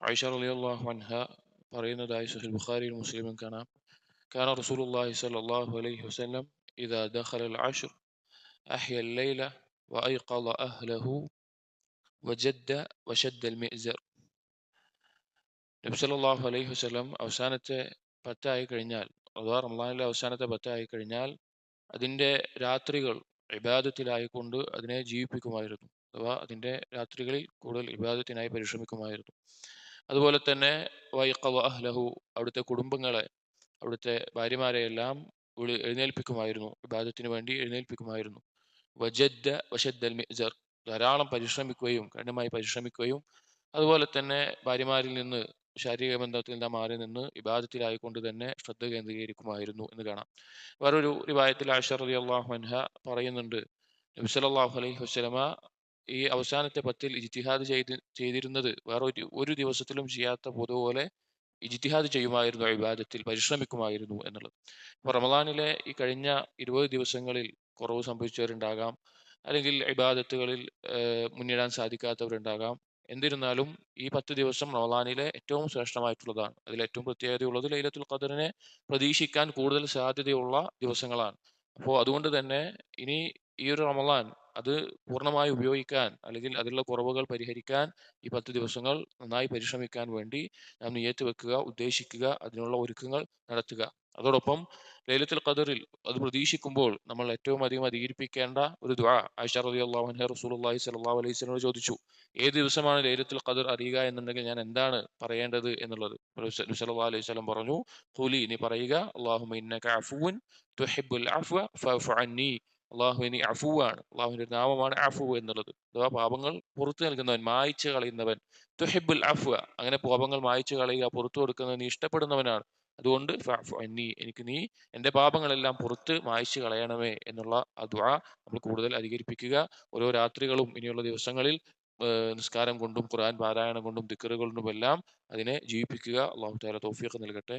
ആയിഷ റളിയല്ലാഹു അൻഹ പറയുന്നതായി സഹീഹ് ബുഖാരിയിൽ മുസ്ലിമിൽ കാണാം. കാന റസൂലുള്ളാഹി സ്വല്ലല്ലാഹു അലൈഹി വസല്ലം ഇദാ ദഖല അൽ അശ്ർ അഹ്യ അൽ ലൈല വഅയ്ഖള അഹ്ലഹു വജദ്ദ വശദ്ദ അൽ മിഅ്സർ. നബി സല്ലല്ലാഹു അലൈഹി വസല്ലം അവസാനത്തെ പത്തായി കഴിഞ്ഞാൽ, അഥവാ റമളാനിലെ അവസാനത്തെ പത്തായി കഴിഞ്ഞാൽ അതിൻ്റെ രാത്രികൾ ഇബാദത്തിലായിക്കൊണ്ട് അതിനെ ജീവിപ്പിക്കുമായിരുന്നു. അഥവാ അതിൻ്റെ രാത്രികളിൽ കൂടുതൽ ഇബാദത്തിനായി പരിശ്രമിക്കുമായിരുന്നു. അതുപോലെ തന്നെ വൈഖവ അഹ്ലഹു, അവിടുത്തെ കുടുംബങ്ങളെ, അവിടുത്തെ ഭാര്യമാരെയെല്ലാം എഴുന്നേൽപ്പിക്കുമായിരുന്നു, ഇബാദത്തിന് വേണ്ടി എഴുന്നേൽപ്പിക്കുമായിരുന്നു. വജദ്ദ വശദ്ദൽ മിഅ്സർ, ധാരാളം പരിശ്രമിക്കുകയും കഠിനമായി പരിശ്രമിക്കുകയും അതുപോലെ തന്നെ ഭാര്യമാരിൽ നിന്ന്, ശാരീരിക ബന്ധത്തിൽ നിന്ന് മാറി നിന്ന് ഇബാദത്തിലായിക്കൊണ്ട് തന്നെ ശ്രദ്ധ കേന്ദ്രീകരിക്കുമായിരുന്നു എന്ന് കാണാം. വേറൊരു റിവായത്തിൽ ആയിഷ റളിയല്ലാഹു അൻഹ പറയുന്നുണ്ട്, നബി സല്ലല്ലാഹു അലൈഹി വസല്ലമ ഈ അവസാനത്തെ പത്തിൽ ഇജ്തിഹാദ് ചെയ്തിരുന്നത് വേറെ ഒരു ദിവസത്തിലും ചെയ്യാത്ത പോലെ ഇജ്തിഹാദ് ചെയ്യുമായിരുന്നു, ഇബാദത്തിൽ പരിശ്രമിക്കുമായിരുന്നു എന്നുള്ളത്. അപ്പോൾ റമദാനിലെ ഈ കഴിഞ്ഞ 20 ദിവസങ്ങളിൽ കുറവ് സംഭവിച്ചവരുണ്ടാകാം, അല്ലെങ്കിൽ ഇബാദത്തുകളിൽ മുന്നിടാൻ സാധിക്കാത്തവരുണ്ടാകാം. എന്നിരുന്നാലും ഈ 10 ദിവസം റമദാനിലെ ഏറ്റവും ശ്രേഷ്ഠമായിട്ടുള്ളതാണ്. അതിൽ ഏറ്റവും പ്രത്യേകതയുള്ളത് ലൈലത്തുൽ ഖദറിനെ പ്രതീക്ഷിക്കാൻ കൂടുതൽ സാധ്യതയുള്ള ദിവസങ്ങളാണ്. അപ്പോൾ അതുകൊണ്ട് തന്നെ ഇനി ഈ ഒരു റമദാൻ അത് പൂർണ്ണമായി ഉപയോഗിക്കാൻ, അല്ലെങ്കിൽ അതിലുള്ള കുറവുകൾ പരിഹരിക്കാൻ ഈ 10 ദിവസങ്ങൾ നന്നായി പരിശ്രമിക്കാൻ വേണ്ടി നാം നിയ്യത്ത് വെക്കുക, ഉദ്ദേശിക്കുക, അതിനുള്ള ഒരുക്കങ്ങൾ നടത്തുക. അതോടൊപ്പം ലൈലത്തുൽ ഖദറിൽ അത് പ്രതീക്ഷിക്കുമ്പോൾ നമ്മൾ ഏറ്റവും അധികം അധികരിപ്പിക്കേണ്ട ഒരു ദുആ, ആയിഷ റളിയല്ലാഹു അൻഹ റസൂലുള്ളാഹി സ്വല്ലല്ലാഹു അലൈഹി വസല്ലമയോട് ചോദിച്ചു, ഏത് ദിവസമാണ് ലൈലത്തുൽ ഖദർ അറിയുക എന്നുണ്ടെങ്കിൽ ഞാൻ എന്താണ് പറയേണ്ടത് എന്നുള്ളത്. നബി സല്ലല്ലാഹു അലൈഹി വസല്ലം പറഞ്ഞു, ഖുലി, നീ പറയുക, അല്ലാഹുമ്മ ഇന്നക അഫുവ്വുൻ തുഹിബ്ബുൽ അഫ്വ ഫഅഫു അന്നി. അള്ളാഹു ഇനി അഫുവാണ്, അള്ളാഹുവിന്റെ ഒരു നാമമാണ് അഫു എന്നുള്ളത്. അഥവാ പാപങ്ങൾ പുറത്തു നൽകുന്നവൻ, മായ്ച്ചു കളയുന്നവൻ. തുഹിബ്ബുൽ അഫ്വ, അങ്ങനെ പാപങ്ങൾ മായ്ച്ചു കളയുക, പുറത്തു കൊടുക്കുന്നത് നീ ഇഷ്ടപ്പെടുന്നവനാണ്. അതുകൊണ്ട് ഫഅഫു അന്നി, എനിക്ക് നീ എന്റെ പാപങ്ങളെല്ലാം പുറത്ത് മായ്ച്ചു കളയണമേ എന്നുള്ള ആ ദുആ നമ്മൾ കൂടുതൽ അധികരിപ്പിക്കുക. ഓരോ രാത്രികളും ഇനിയുള്ള ദിവസങ്ങളിൽ നിസ്കാരം കൊണ്ടും ഖുർആൻ പാരായണം കൊണ്ടും ദിക്റുകൾ കൊണ്ടുമെല്ലാം അതിനെ ജീവിപ്പിക്കുക. അള്ളാഹു തആല തൗഫീഖ് നൽകട്ടെ.